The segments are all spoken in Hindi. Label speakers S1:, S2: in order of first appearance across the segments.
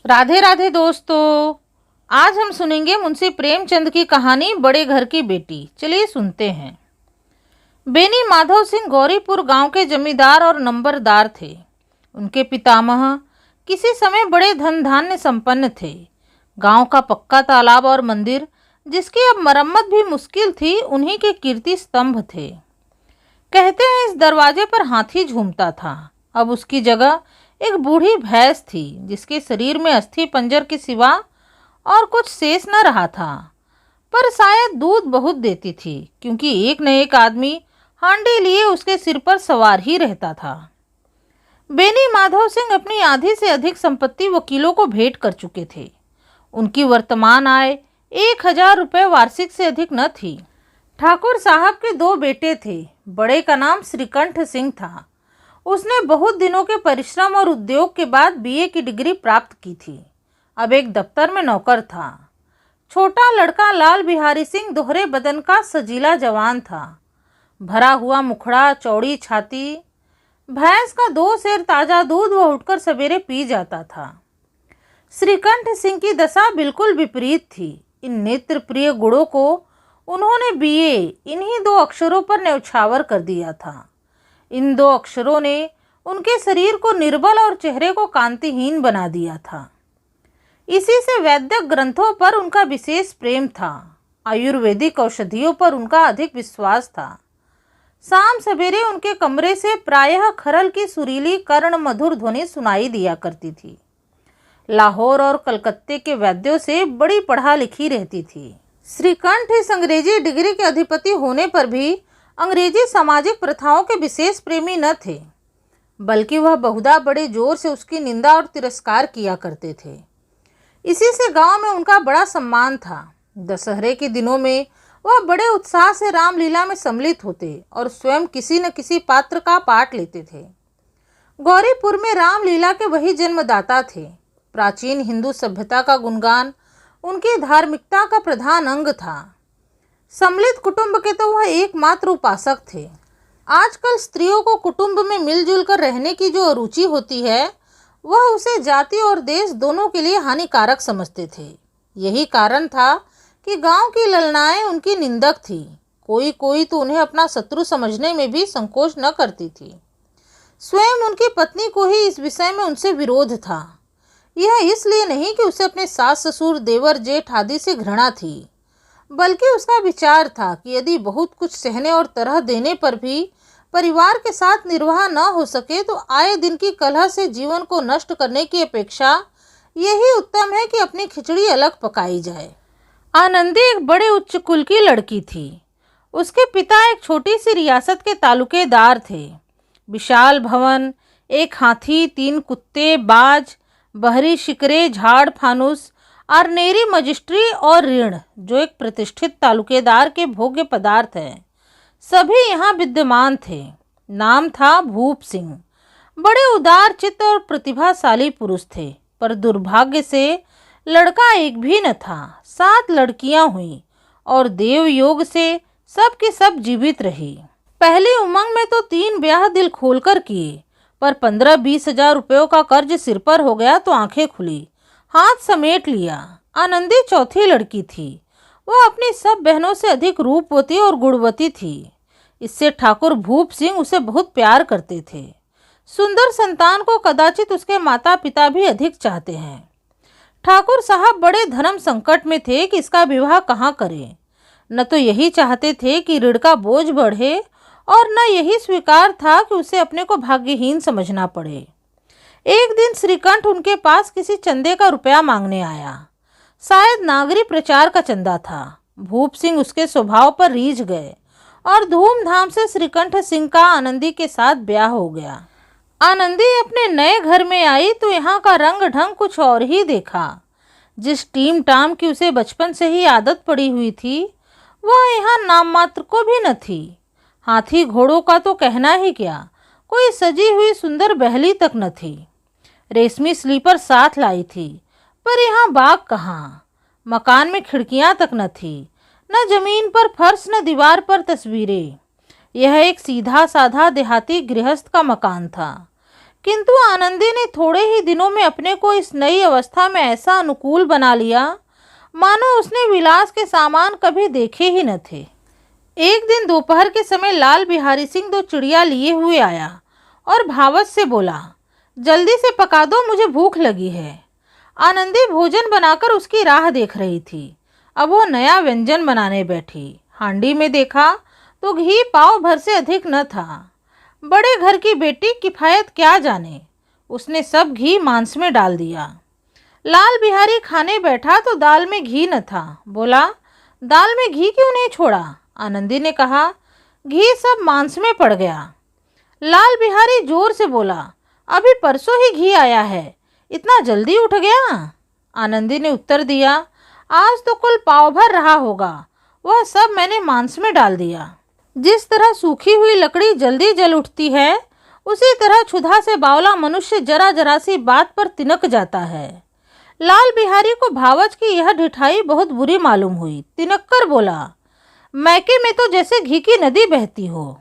S1: राधे राधे दोस्तों। आज हम सुनेंगे मुंशी प्रेमचंद की कहानी बड़े घर की बेटी। चलिए सुनते हैं। बेनी माधव सिंह गौरीपुर गांव के जमींदार और नंबरदार थे। उनके पितामह किसी समय बड़े धन धान्य संपन्न थे। गांव का पक्का तालाब और मंदिर, जिसकी अब मरम्मत भी मुश्किल थी, उन्हीं के कीर्ति स्तंभ थे। कहते हैं इस दरवाजे पर हाथी झूमता था। अब उसकी जगह एक बूढ़ी भैंस थी, जिसके शरीर में अस्थि पंजर के सिवा और कुछ शेष न रहा था, पर शायद दूध बहुत देती थी, क्योंकि एक न एक आदमी हांडी लिए उसके सिर पर सवार ही रहता था। बेनी माधव सिंह अपनी आधी से अधिक संपत्ति वकीलों को भेंट कर चुके थे। उनकी वर्तमान आय 1,000 रुपये वार्षिक से अधिक न थी। ठाकुर साहब के 2 बेटे थे। बड़े का नाम श्रीकंठ सिंह था। उसने बहुत दिनों के परिश्रम और उद्योग के बाद बीए की डिग्री प्राप्त की थी। अब एक दफ्तर में नौकर था। छोटा लड़का लाल बिहारी सिंह दोहरे बदन का सजीला जवान था। भरा हुआ मुखड़ा, चौड़ी छाती। भैंस का 2 सेर ताज़ा दूध वह उठकर सवेरे पी जाता था। श्रीकंठ सिंह की दशा बिल्कुल विपरीत थी। इन नेत्र प्रिय गुणों को उन्होंने बीए इन्हीं 2 अक्षरों पर न्यौछावर कर दिया था। इन 2 अक्षरों ने उनके शरीर को निर्बल और चेहरे को कांतिहीन बना दिया था। इसी से वैद्यक ग्रंथों पर उनका विशेष प्रेम था। आयुर्वेदिक औषधियों पर उनका अधिक विश्वास था। शाम सवेरे उनके कमरे से प्रायः खरल की सुरीली कर्ण मधुर ध्वनि सुनाई दिया करती थी। लाहौर और कलकत्ते के वैद्यों से बड़ी पढ़ा लिखी रहती थी। श्रीकंठ इस अंग्रेजी डिग्री के अधिपति होने पर भी अंग्रेजी सामाजिक प्रथाओं के विशेष प्रेमी न थे, बल्कि वह बहुधा बड़े जोर से उसकी निंदा और तिरस्कार किया करते थे। इसी से गांव में उनका बड़ा सम्मान था। दशहरे के दिनों में वह बड़े उत्साह से रामलीला में सम्मिलित होते और स्वयं किसी न किसी पात्र का पाठ लेते थे। गौरीपुर में रामलीला के वही जन्मदाता थे। प्राचीन हिंदू सभ्यता का गुणगान उनकी धार्मिकता का प्रधान अंग था। सम्मिलित कुटुंब के तो वह एकमात्र उपासक थे। आजकल स्त्रियों को कुटुंब में मिलजुल कर रहने की जो अरुचि होती है, वह उसे जाति और देश दोनों के लिए हानिकारक समझते थे। यही कारण था कि गांव की ललनाएं उनकी निंदक थी। कोई कोई तो उन्हें अपना शत्रु समझने में भी संकोच न करती थी। स्वयं उनकी पत्नी को ही इस विषय में उनसे विरोध था। यह इसलिए नहीं कि उसे अपने सास ससुर, देवर जेठ आदि से घृणा थी, बल्कि उसका विचार था कि यदि बहुत कुछ सहने और तरह देने पर भी परिवार के साथ निर्वाह न हो सके, तो आए दिन की कलह से जीवन को नष्ट करने की अपेक्षा यही उत्तम है कि अपनी खिचड़ी अलग पकाई जाए। आनंदी एक बड़े उच्च कुल की लड़की थी। उसके पिता एक छोटी सी रियासत के तालुकेदार थे। विशाल भवन, एक हाथी, 3 कुत्ते, बाज, बहरी शिकरे, झाड़ फानुस, आर्नेरी मजिस्ट्री और ऋण, जो एक प्रतिष्ठित तालुकेदार के भोग्य पदार्थ हैं, सभी यहाँ विद्यमान थे। नाम था भूप सिंह। बड़े उदार चित्त और प्रतिभाशाली पुरुष थे, पर दुर्भाग्य से लड़का एक भी न था। 7 लड़कियां हुईं और देव योग से सब की सब जीवित रही। पहली उमंग में तो 3 ब्याह दिल खोलकर किए, पर 15-20 हजार रुपयों का कर्ज सिर पर हो गया तो आंखें खुली, हाथ समेट लिया। आनंदी चौथी लड़की थी। वह अपनी सब बहनों से अधिक रूपवती और गुणवती थी। इससे ठाकुर भूप सिंह उसे बहुत प्यार करते थे। सुंदर संतान को कदाचित उसके माता पिता भी अधिक चाहते हैं। ठाकुर साहब बड़े धर्म संकट में थे कि इसका विवाह कहाँ करें। न तो यही चाहते थे कि ऋण का बोझ बढ़े, और न यही स्वीकार था कि उसे अपने को भाग्यहीन समझना पड़े। एक दिन श्रीकंठ उनके पास किसी चंदे का रुपया मांगने आया। शायद नागरी प्रचार का चंदा था। भूप सिंह उसके स्वभाव पर रीझ गए और धूमधाम से श्रीकंठ सिंह का आनंदी के साथ ब्याह हो गया। आनंदी अपने नए घर में आई तो यहाँ का रंग ढंग कुछ और ही देखा। जिस टीम टाम की उसे बचपन से ही आदत पड़ी हुई थी, वह यहाँ नाम मात्र को भी न थी। हाथी घोड़ों का तो कहना ही क्या, कोई सजी हुई सुंदर बहली तक न थी। रेशमी स्लीपर साथ लाई थी, पर यहाँ बाग कहाँ। मकान में खिड़कियाँ तक न थी, न जमीन पर फर्श, न दीवार पर तस्वीरें। यह एक सीधा साधा देहाती गृहस्थ का मकान था। किंतु आनंदी ने थोड़े ही दिनों में अपने को इस नई अवस्था में ऐसा अनुकूल बना लिया मानो उसने विलास के सामान कभी देखे ही न थे। एक दिन दोपहर के समय लाल बिहारी सिंह 2 चिड़िया लिए हुए आया और भावत से बोला, जल्दी से पका दो, मुझे भूख लगी है। आनंदी भोजन बनाकर उसकी राह देख रही थी। अब वो नया व्यंजन बनाने बैठी। हांडी में देखा तो घी पाव भर से अधिक न था। बड़े घर की बेटी किफायत क्या जाने, उसने सब घी मांस में डाल दिया। लाल बिहारी खाने बैठा तो दाल में घी न था। बोला, दाल में घी क्यों नहीं छोड़ा? आनंदी ने कहा, घी सब मांस में पड़ गया। लाल बिहारी जोर से बोला, अभी परसों ही घी आया है, इतना जल्दी उठ गया? आनंदी ने उत्तर दिया, आज तो कुल पाव भर रहा होगा, वह सब मैंने मांस में डाल दिया। जिस तरह सूखी हुई लकड़ी जल्दी जल उठती है, उसी तरह क्षुधा से बावला मनुष्य जरा जरा सी बात पर तिनक जाता है। लाल बिहारी को भावच की यह ढिठाई बहुत बुरी मालूम हुई। तिनक कर बोला, मैके में तो जैसे घी की नदी बहती हो।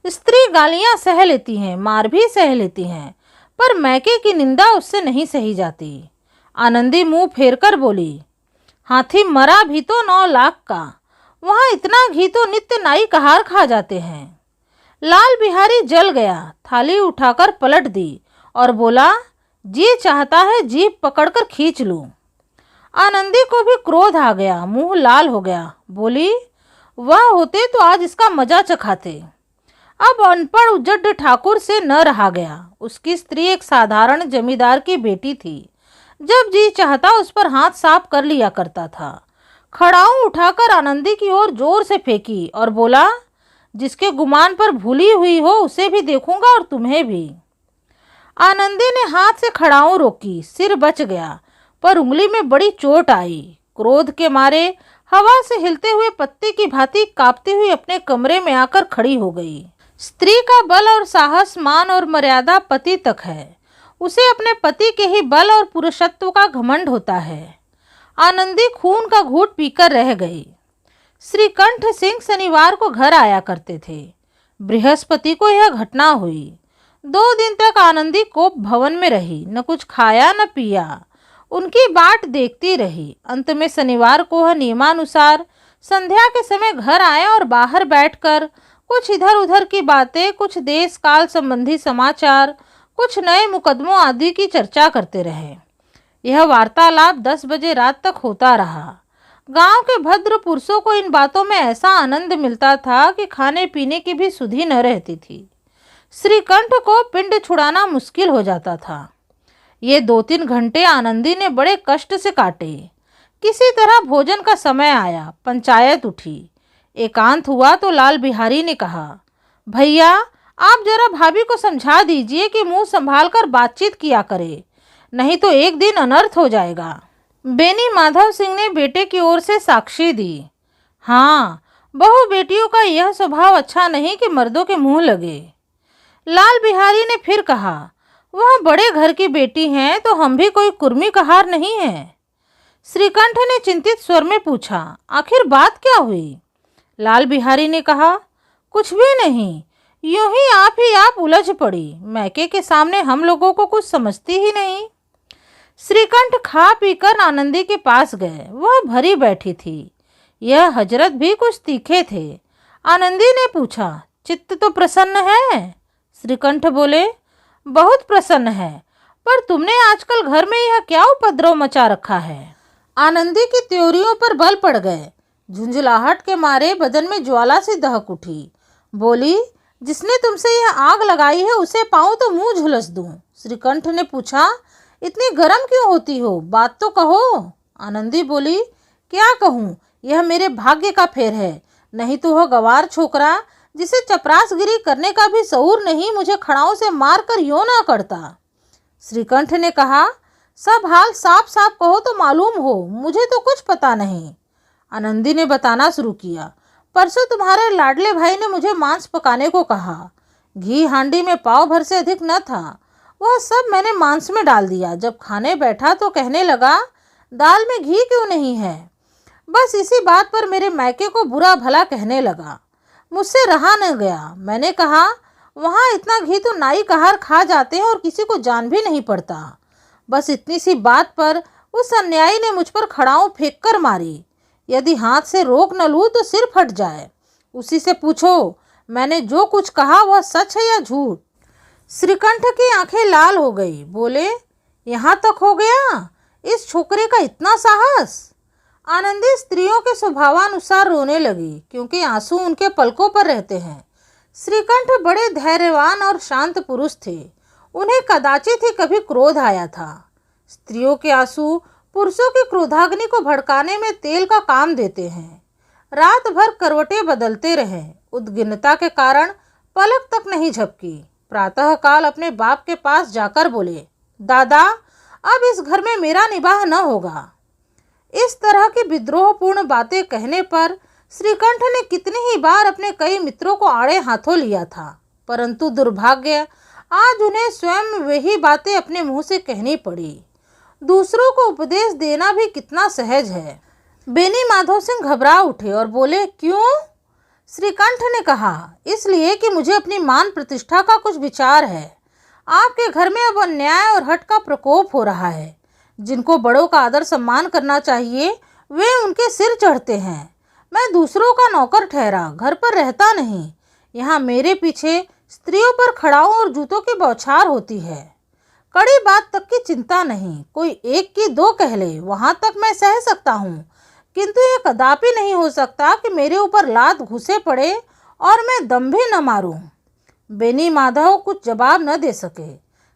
S1: स्त्री गालियां सह लेती हैं, मार भी सह लेती हैं, पर मैके की निंदा उससे नहीं सही जाती। आनंदी मुंह फेर कर बोली, हाथी मरा भी तो 9 लाख का, वहाँ इतना घी तो नित्य नाई कहार खा जाते हैं। लाल बिहारी जल गया, थाली उठाकर पलट दी और बोला, जी चाहता है जीभ पकड़कर खींच लूं। आनंदी को भी क्रोध आ गया, मुंह लाल हो गया। बोली, वह होते तो आज इसका मजा चखाते। अब अनपढ़ उजड्ड ठाकुर से न रहा गया। उसकी स्त्री एक साधारण जमींदार की बेटी थी। जब जी चाहता उस पर हाथ साफ कर लिया करता था। खड़ाऊ उठाकर आनंदी की ओर जोर से फेंकी और बोला, जिसके गुमान पर भूली हुई हो उसे भी देखूंगा और तुम्हें भी। आनंदी ने हाथ से खड़ाऊ रोकी, सिर बच गया, पर उंगली में बड़ी चोट आई। क्रोध के मारे हवा से हिलते हुए पत्ते की भांति कांपती हुई अपने कमरे में आकर खड़ी हो गई। स्त्री का बल और साहस, मान और मर्यादा पति तक है। उसे अपने पति के ही बल और पुरुषत्व का घमंड होता है। आनंदी खून का घूंट पीकर रह गई। श्रीकंठ सिंह शनिवार को घर आया करते थे। बृहस्पति को यह घटना हुई। 2 दिन तक आनंदी कोप भवन में रही, न कुछ खाया न पिया, उनकी बाट देखती रही। अंत में शनिवार को वह नियमानुसार संध्या के समय घर आया और बाहर बैठकर कुछ इधर उधर की बातें, कुछ देश काल संबंधी समाचार, कुछ नए मुकदमों आदि की चर्चा करते रहे। यह वार्तालाप 10 बजे रात तक होता रहा। गांव के भद्र पुरुषों को इन बातों में ऐसा आनंद मिलता था कि खाने पीने की भी सुधि न रहती थी। श्रीकंठ को पिंड छुड़ाना मुश्किल हो जाता था। ये 2-3 घंटे आनंदी ने बड़े कष्ट से काटे। किसी तरह भोजन का समय आया, पंचायत उठी। एकांत हुआ तो लाल बिहारी ने कहा, भैया आप जरा भाभी को समझा दीजिए कि मुंह संभाल कर बातचीत किया करे, नहीं तो एक दिन अनर्थ हो जाएगा। बेनी माधव सिंह ने बेटे की ओर से साक्षी दी। हाँ, बहू बेटियों का यह स्वभाव अच्छा नहीं कि मर्दों के मुंह लगे। लाल बिहारी ने फिर कहा, वह बड़े घर की बेटी हैं तो हम भी कोई कुर्मी कहार नहीं है। श्रीकंठ ने चिंतित स्वर में पूछा, आखिर बात क्या हुई? लाल बिहारी ने कहा, कुछ भी नहीं, यूं ही आप उलझ पड़ी। मैके के सामने हम लोगों को कुछ समझती ही नहीं। श्रीकंठ खा पीकर आनंदी के पास गए। वह भरी बैठी थी। यह हजरत भी कुछ तीखे थे। आनंदी ने पूछा, चित्त तो प्रसन्न है? श्रीकंठ बोले, बहुत प्रसन्न है, पर तुमने आजकल घर में यह क्या उपद्रव मचा रखा है? आनंदी की त्योरियों पर बल पड़ गए। झुंझलाहट के मारे बदन में ज्वाला सी दहक उठी। बोली, जिसने तुमसे यह आग लगाई है उसे पाऊं तो मुंह झुलस दूं। श्रीकंठ ने पूछा, इतनी गर्म क्यों होती हो, बात तो कहो। आनंदी बोली, क्या कहूँ, यह मेरे भाग्य का फेर है, नहीं तो वह गवार छोकरा जिसे चपरासगिरी करने का भी शऊर नहीं मुझे खड़ाओं से मार कर यूं ना करता। श्रीकंठ ने कहा, सब हाल साफ साफ कहो तो मालूम हो, मुझे तो कुछ पता नहीं। आनंदी ने बताना शुरू किया, परसों तुम्हारे लाडले भाई ने मुझे मांस पकाने को कहा। घी हांडी में पाव भर से अधिक न था, वह सब मैंने मांस में डाल दिया। जब खाने बैठा तो कहने लगा, दाल में घी क्यों नहीं है? बस इसी बात पर मेरे मैके को बुरा भला कहने लगा। मुझसे रहा न गया। मैंने कहा, वहाँ इतना घी तो नाई कहार खा जाते हैं और किसी को जान भी नहीं पड़ता। बस इतनी सी बात पर उस अन्यायी ने मुझ पर खड़ाऊं फेंक कर मारी। यदि हाथ से रोक न लूँ तो सिर फट जाए। उसी से पूछो मैंने जो कुछ कहा वह सच है या झूठ। श्रीकंठ की आंखें लाल हो गई। बोले, यहाँ तक हो गया? इस छोकरे का इतना साहस? आनंदी स्त्रियों के स्वभावानुसार रोने लगी, क्योंकि आंसू उनके पलकों पर रहते हैं। श्रीकंठ बड़े धैर्यवान और शांत पुरुष थे। उन्हें कदाचित ही कभी क्रोध आया था। स्त्रियों के आंसू पुरुषों की क्रोधाग्नि को भड़काने में तेल का काम देते हैं। रात भर करवटें बदलते रहे, उद्विग्नता के कारण पलक तक नहीं झपकी। प्रातःकाल अपने बाप के पास जाकर बोले, दादा, अब इस घर में मेरा निवाह न होगा। इस तरह की विद्रोहपूर्ण बातें कहने पर श्रीकंठ ने कितनी ही बार अपने कई मित्रों को आड़े हाथों लिया था, परंतु दुर्भाग्य आज उन्हें स्वयं वही बातें अपने मुंह से कहनी पड़ी। दूसरों को उपदेश देना भी कितना सहज है। बेनी माधव सिंह घबरा उठे और बोले, क्यों? श्रीकंठ ने कहा, इसलिए कि मुझे अपनी मान प्रतिष्ठा का कुछ विचार है। आपके घर में अब अन्याय और हठ का प्रकोप हो रहा है। जिनको बड़ों का आदर सम्मान करना चाहिए वे उनके सिर चढ़ते हैं। मैं दूसरों का नौकर ठहरा घर पर रहता नहीं। यहाँ मेरे पीछे स्त्रियों पर खड़ाओं और जूतों की बौछार होती है। कड़ी बात तक की चिंता नहीं, कोई एक की दो कह ले वहाँ तक मैं सह सकता हूँ, किंतु ये कदापि नहीं हो सकता कि मेरे ऊपर लात घुसे पड़े और मैं दम भी न मारूं। बेनी माधव कुछ जवाब न दे सके।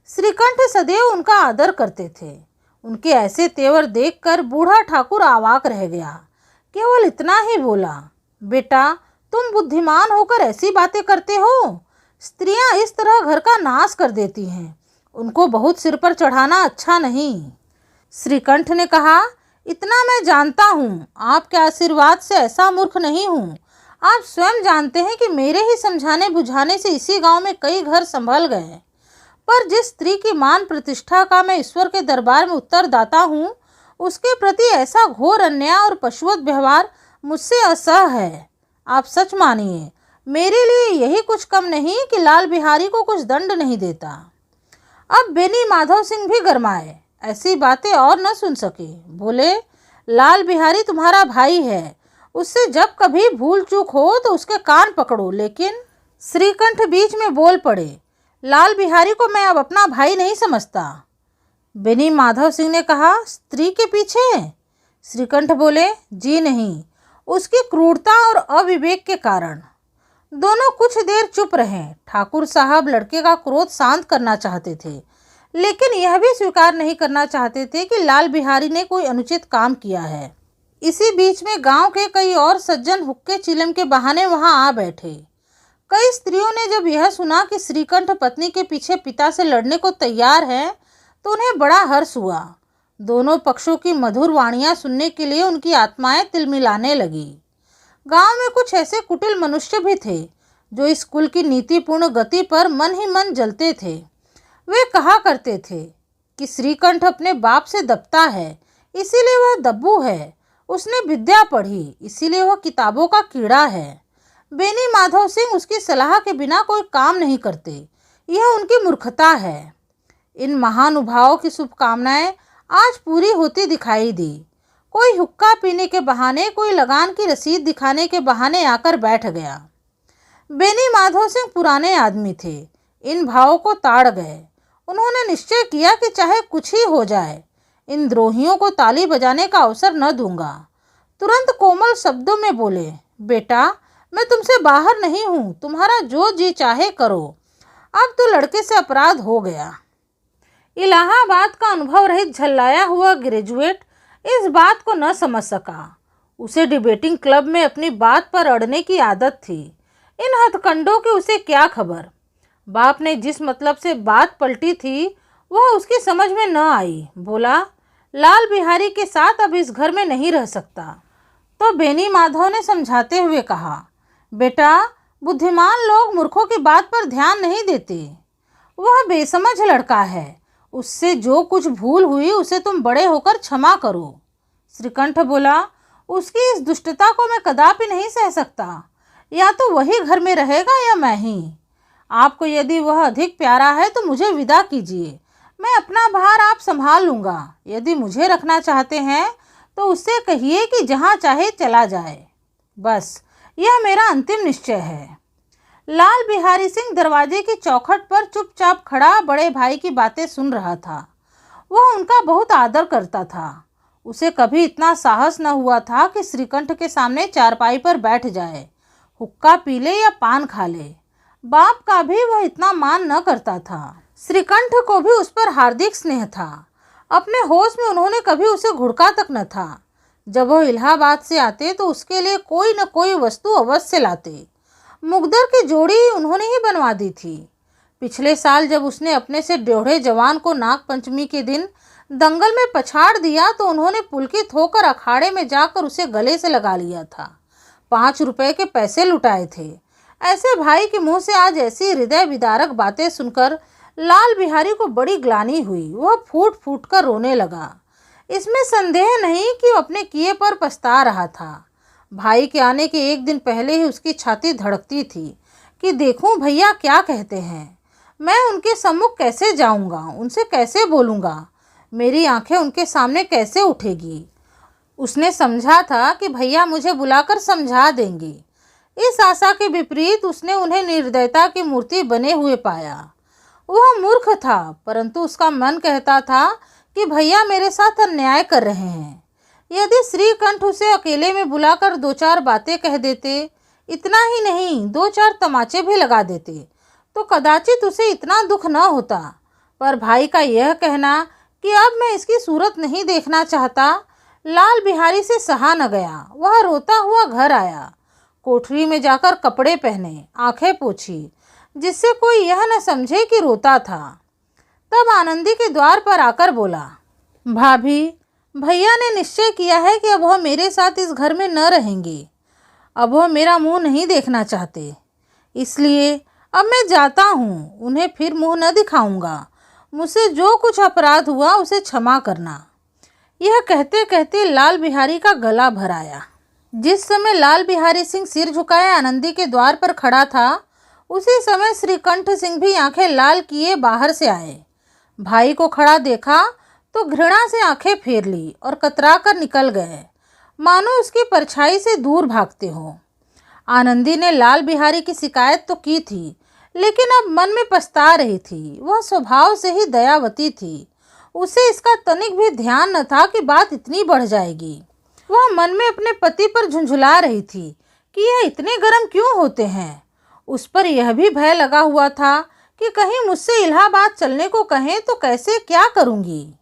S1: श्रीकंठ सदैव उनका आदर करते थे। उनके ऐसे तेवर देखकर बूढ़ा ठाकुर अवाक रह गया। केवल इतना ही बोला, बेटा, तुम बुद्धिमान होकर ऐसी बातें करते हो? स्त्रियां इस तरह घर का नाश कर देती हैं। उनको बहुत सिर पर चढ़ाना अच्छा नहीं। श्रीकंठ ने कहा, इतना मैं जानता हूँ, आपके आशीर्वाद से ऐसा मूर्ख नहीं हूँ। आप स्वयं जानते हैं कि मेरे ही समझाने बुझाने से इसी गांव में कई घर संभल गए। पर जिस स्त्री की मान प्रतिष्ठा का मैं ईश्वर के दरबार में उत्तरदाता हूँ, उसके प्रति ऐसा घोर अन्याय और पशुवत व्यवहार मुझसे असह्य है। आप सच मानिए, मेरे लिए यही कुछ कम नहीं कि लाल बिहारी को कुछ दंड नहीं देता। अब बेनी माधव सिंह भी गरमाए, ऐसी बातें और न सुन सके। बोले, लाल बिहारी तुम्हारा भाई है, उससे जब कभी भूल चूक हो तो उसके कान पकड़ो। लेकिन श्रीकंठ बीच में बोल पड़े, लाल बिहारी को मैं अब अपना भाई नहीं समझता। बेनी माधव सिंह ने कहा, स्त्री के पीछे? श्रीकंठ बोले, जी नहीं, उसकी क्रूरता और अविवेक के कारण। दोनों कुछ देर चुप रहे। ठाकुर साहब लड़के का क्रोध शांत करना चाहते थे, लेकिन यह भी स्वीकार नहीं करना चाहते थे कि लाल बिहारी ने कोई अनुचित काम किया है। इसी बीच में गांव के कई और सज्जन हुक्के चिलम के बहाने वहां आ बैठे। कई स्त्रियों ने जब यह सुना कि श्रीकंठ पत्नी के पीछे पिता से लड़ने को तैयार है तो उन्हें बड़ा हर्ष हुआ। दोनों पक्षों की मधुर वाणियां सुनने के लिए उनकी आत्माएं तिलमिलाने लगी। गांव में कुछ ऐसे कुटिल मनुष्य भी थे जो इस कुल की नीतिपूर्ण गति पर मन ही मन जलते थे। वे कहा करते थे कि श्रीकंठ अपने बाप से दबता है, इसीलिए वह दब्बू है। उसने विद्या पढ़ी, इसीलिए वह किताबों का कीड़ा है। बेनी माधव सिंह उसकी सलाह के बिना कोई काम नहीं करते, यह उनकी मूर्खता है। इन महानुभावों की शुभकामनाएं आज पूरी होती दिखाई दी। कोई हुक्का पीने के बहाने, कोई लगान की रसीद दिखाने के बहाने आकर बैठ गया। बेनी माधव सिंह पुराने आदमी थे, इन भावों को ताड़ गए। उन्होंने निश्चय किया कि चाहे कुछ ही हो जाए, इन द्रोहियों को ताली बजाने का अवसर न दूंगा। तुरंत कोमल शब्दों में बोले, बेटा, मैं तुमसे बाहर नहीं हूँ, तुम्हारा जो जी चाहे करो। अब तो लड़के से अपराध हो गया। इलाहाबाद का अनुभव रहित झल्लाया हुआ ग्रेजुएट इस बात को न समझ सका। उसे डिबेटिंग क्लब में अपनी बात पर अड़ने की आदत थी। इन हथकंडों की उसे क्या खबर। बाप ने जिस मतलब से बात पलटी थी वह उसकी समझ में न आई। बोला, लाल बिहारी के साथ अब इस घर में नहीं रह सकता। तो बेनी माधव ने समझाते हुए कहा, बेटा, बुद्धिमान लोग मूर्खों की बात पर ध्यान नहीं देते। वह बेसमझ लड़का है, उससे जो कुछ भूल हुई उसे तुम बड़े होकर क्षमा करो। श्रीकंठ बोला, उसकी इस दुष्टता को मैं कदापि नहीं सह सकता। या तो वही घर में रहेगा या मैं ही। आपको यदि वह अधिक प्यारा है तो मुझे विदा कीजिए। मैं अपना भार आप संभाल लूँगा। यदि मुझे रखना चाहते हैं तो उससे कहिए कि जहाँ चाहे चला जाए। बस यह मेरा अंतिम निश्चय है। लाल बिहारी सिंह दरवाजे की चौखट पर चुपचाप खड़ा बड़े भाई की बातें सुन रहा था। वह उनका बहुत आदर करता था। उसे कभी इतना साहस न हुआ था कि श्रीकंठ के सामने चारपाई पर बैठ जाए, हुक्का पी ले या पान खा ले। बाप का भी वह इतना मान न करता था। श्रीकंठ को भी उस पर हार्दिक स्नेह था। अपने होश में उन्होंने कभी उसे घुड़का तक न था। जब वह इलाहाबाद से आते तो उसके लिए कोई न कोई वस्तु अवश्य लाते। मुकद्दर की जोड़ी उन्होंने ही बनवा दी थी। पिछले साल जब उसने अपने से ड्योढ़े जवान को नाग पंचमी के दिन दंगल में पछाड़ दिया तो उन्होंने पुलकित होकर अखाड़े में जाकर उसे गले से लगा लिया था। 5 रुपए के पैसे लुटाए थे। ऐसे भाई के मुंह से आज ऐसी हृदय विदारक बातें सुनकर लाल बिहारी को बड़ी ग्लानि हुई। वह फूट फूट कर रोने लगा। इसमें संदेह नहीं कि वो अपने किए पर पछता रहा था। भाई के आने के एक दिन पहले ही उसकी छाती धड़कती थी कि देखूं भैया क्या कहते हैं। मैं उनके सम्मुख कैसे जाऊंगा, उनसे कैसे बोलूंगा, मेरी आंखें उनके सामने कैसे उठेगी। उसने समझा था कि भैया मुझे बुलाकर समझा देंगे। इस आशा के विपरीत उसने उन्हें निर्दयता की मूर्ति बने हुए पाया। वह मूर्ख था, परंतु उसका मन कहता था कि भैया मेरे साथ अन्याय कर रहे हैं। यदि श्रीकंठ उसे अकेले में बुलाकर 2-4 बातें कह देते, इतना ही नहीं 2-4 तमाचे भी लगा देते, तो कदाचित उसे इतना दुख न होता। पर भाई का यह कहना कि अब मैं इसकी सूरत नहीं देखना चाहता, लाल बिहारी से सहा न गया। वह रोता हुआ घर आया। कोठरी में जाकर कपड़े पहने, आंखें पोंछी, जिससे कोई यह न समझे कि रोता था। तब आनंदी के द्वार पर आकर बोला, भाभी, भैया ने निश्चय किया है कि अब वह मेरे साथ इस घर में न रहेंगे। अब वह मेरा मुंह नहीं देखना चाहते, इसलिए अब मैं जाता हूँ। उन्हें फिर मुंह न दिखाऊंगा। मुझसे जो कुछ अपराध हुआ उसे क्षमा करना। यह कहते कहते लाल बिहारी का गला भर आया। जिस समय लाल बिहारी सिंह सिर झुकाए आनंदी के द्वार पर खड़ा था, उसी समय श्रीकंठ सिंह भी आंखें लाल किए बाहर से आए। भाई को खड़ा देखा तो घृणा से आंखें फेर ली और कतरा कर निकल गए, मानो उसकी परछाई से दूर भागते हो। आनंदी ने लाल बिहारी की शिकायत तो की थी, लेकिन अब मन में पछता रही थी। वह स्वभाव से ही दयावती थी। उसे इसका तनिक भी ध्यान न था कि बात इतनी बढ़ जाएगी। वह मन में अपने पति पर झुंझुला रही थी कि यह इतने गर्म क्यों होते हैं। उस पर यह भी भय लगा हुआ था कि कहीं मुझसे इलाहाबाद चलने को कहें तो कैसे क्या करूंगी।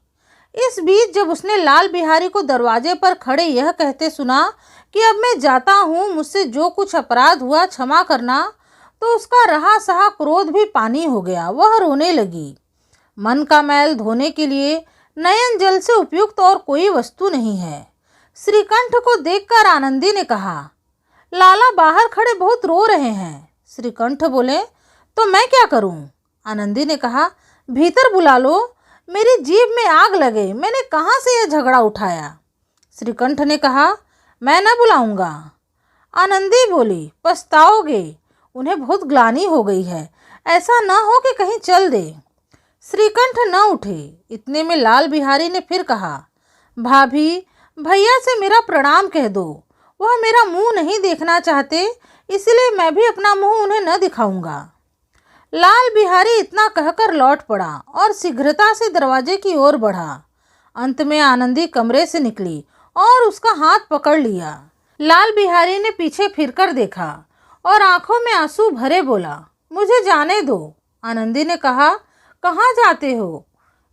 S1: इस बीच जब उसने लाल बिहारी को दरवाजे पर खड़े यह कहते सुना कि अब मैं जाता हूँ, मुझसे जो कुछ अपराध हुआ क्षमा करना, तो उसका रहा सहा क्रोध भी पानी हो गया। वह रोने लगी। मन का मैल धोने के लिए नयन जल से उपयुक्त और कोई वस्तु नहीं है। श्रीकंठ को देखकर आनंदी ने कहा, लाला बाहर खड़े बहुत रो रहे हैं। श्रीकंठ बोले, तो मैं क्या करूं? आनंदी ने कहा, भीतर बुला लो। मेरी जीभ में आग लगे, मैंने कहाँ से यह झगड़ा उठाया। श्रीकंठ ने कहा, मैं न बुलाऊंगा। आनंदी बोली, पछताओगे, उन्हें बहुत ग्लानि हो गई है, ऐसा न हो कि कहीं चल दे। श्रीकंठ न उठे। इतने में लाल बिहारी ने फिर कहा, भाभी, भैया से मेरा प्रणाम कह दो। वह मेरा मुंह नहीं देखना चाहते, इसलिए मैं भी अपना मुंह उन्हें न दिखाऊंगा। लाल बिहारी इतना कहकर लौट पड़ा और शीघ्रता से दरवाजे की ओर बढ़ा। अंत में आनंदी कमरे से निकली और उसका हाथ पकड़ लिया। लाल बिहारी ने पीछे फिरकर देखा और आंखों में आंसू भरे बोला, मुझे जाने दो। आनंदी ने कहा, कहाँ जाते हो?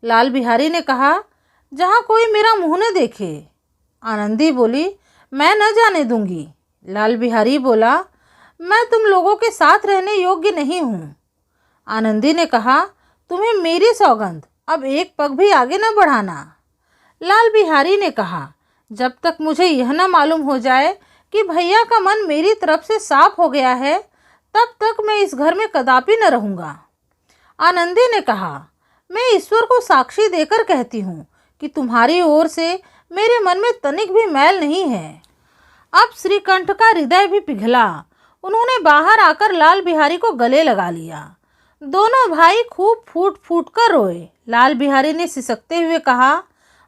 S1: लाल बिहारी ने कहा, जहाँ कोई मेरा मुंह न देखे। आनंदी बोली, मैं न जाने दूंगी। लाल बिहारी बोला, मैं तुम लोगों के साथ रहने योग्य नहीं हूँ। आनंदी ने कहा, तुम्हें मेरी सौगंध, अब एक पग भी आगे न बढ़ाना। लाल बिहारी ने कहा, जब तक मुझे यह न मालूम हो जाए कि भैया का मन मेरी तरफ से साफ हो गया है, तब तक मैं इस घर में कदापि न रहूँगा। आनंदी ने कहा, मैं ईश्वर को साक्षी देकर कहती हूँ कि तुम्हारी ओर से मेरे मन में तनिक भी मैल नहीं है। अब श्रीकंठ का हृदय भी पिघला। उन्होंने बाहर आकर लाल बिहारी को गले लगा लिया। दोनों भाई खूब फूट फूट कर रोए। लाल बिहारी ने सिसकते हुए कहा,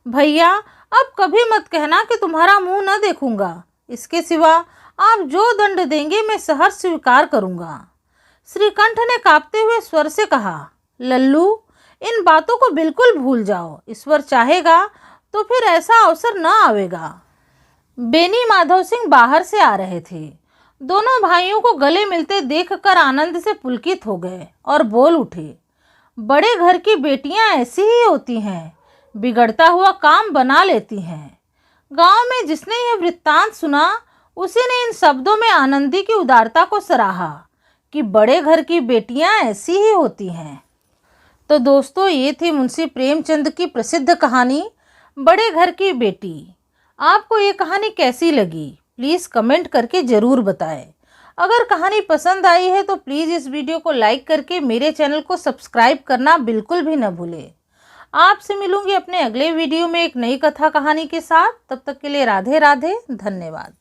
S1: भैया अब कभी मत कहना कि तुम्हारा मुंह न देखूंगा। इसके सिवा आप जो दंड देंगे मैं सहर्ष स्वीकार करूंगा। श्रीकंठ ने कांपते हुए स्वर से कहा, लल्लू इन बातों को बिल्कुल भूल जाओ। ईश्वर चाहेगा तो फिर ऐसा अवसर न आवेगा। बेनी माधव सिंह बाहर से आ रहे थे। दोनों भाइयों को गले मिलते देखकर आनंद से पुलकित हो गए और बोल उठे, बड़े घर की बेटियां ऐसी ही होती हैं, बिगड़ता हुआ काम बना लेती हैं। गांव में जिसने यह वृत्तांत सुना उसी ने इन शब्दों में आनंदी की उदारता को सराहा कि बड़े घर की बेटियां ऐसी ही होती हैं। तो दोस्तों, ये थी मुंशी प्रेमचंद की प्रसिद्ध कहानी बड़े घर की बेटी। आपको ये कहानी कैसी लगी प्लीज़ कमेंट करके ज़रूर बताएं। अगर कहानी पसंद आई है तो प्लीज़ इस वीडियो को लाइक करके मेरे चैनल को सब्सक्राइब करना बिल्कुल भी न भूलें। आपसे मिलूंगी अपने अगले वीडियो में एक नई कथा कहानी के साथ। तब तक के लिए राधे राधे, धन्यवाद।